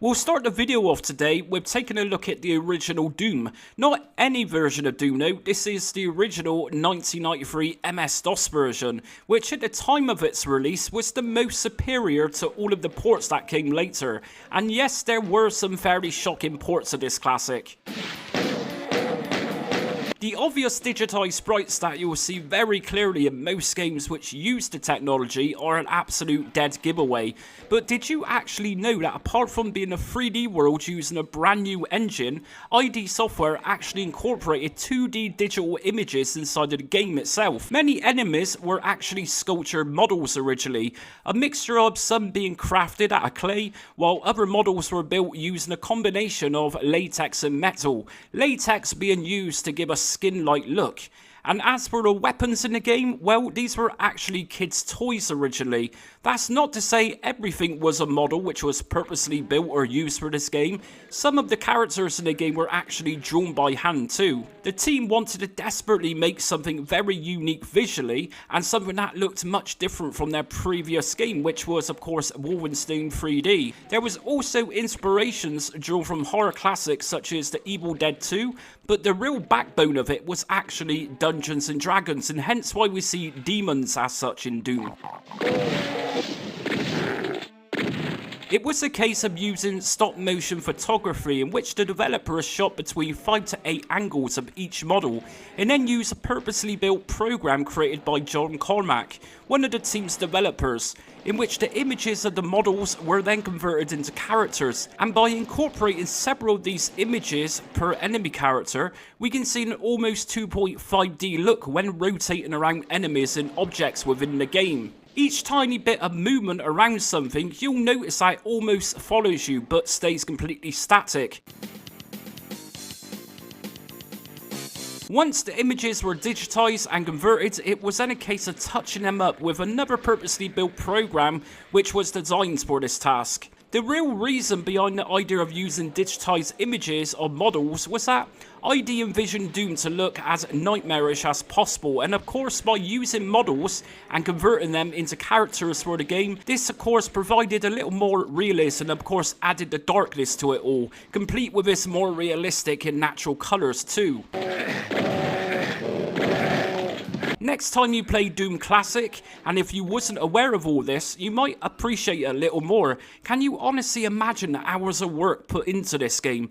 We'll start the video off today with taking a look at the original Doom. Not any version of Doom, no, this is the original 1993 MS-DOS version, which at the time of its release was the most superior to all of the ports that came later. And yes, there were some fairly shocking ports of this classic. The obvious digitized sprites that you will see very clearly in most games which use the technology are an absolute dead giveaway. But did you actually know that apart from being a 3D world using a brand new engine, ID Software actually incorporated 2D digital images inside of the game itself? Many enemies were actually sculptured models originally, a mixture of some being crafted out of clay, while other models were built using a combination of latex and metal, latex being used to give a skin-like look. And as for the weapons in the game, well, these were actually kids' toys originally. That's not to say everything was a model which was purposely built or used for this game. Some of the characters in the game were actually drawn by hand too. The team wanted to desperately make something very unique visually, and something that looked much different from their previous game, which was of course Wolfenstein 3D. There was also inspirations drawn from horror classics such as The Evil Dead 2, but the real backbone of it was actually Dungeons and Dragons, and hence why we see demons as such in Doom. It was a case of using stop motion photography in which the developer has shot between 5 to 8 angles of each model and then used a purposely built program created by John Cormack, one of the team's developers, in which the images of the models were then converted into characters, and by incorporating several of these images per enemy character, we can see an almost 2.5D look when rotating around enemies and objects within the game. Each tiny bit of movement around something, you'll notice that it almost follows you but stays completely static. Once the images were digitized and converted, it was then a case of touching them up with another purposely built program which was designed for this task. The real reason behind the idea of using digitized images of models was that ID envisioned Doom to look as nightmarish as possible, and of course by using models and converting them into characters for the game, this of course provided a little more realism and of course added the darkness to it all, complete with its more realistic and natural colours too. Next time you play Doom Classic, and if you wasn't aware of all this, you might appreciate it a little more. Can you honestly imagine the hours of work put into this game?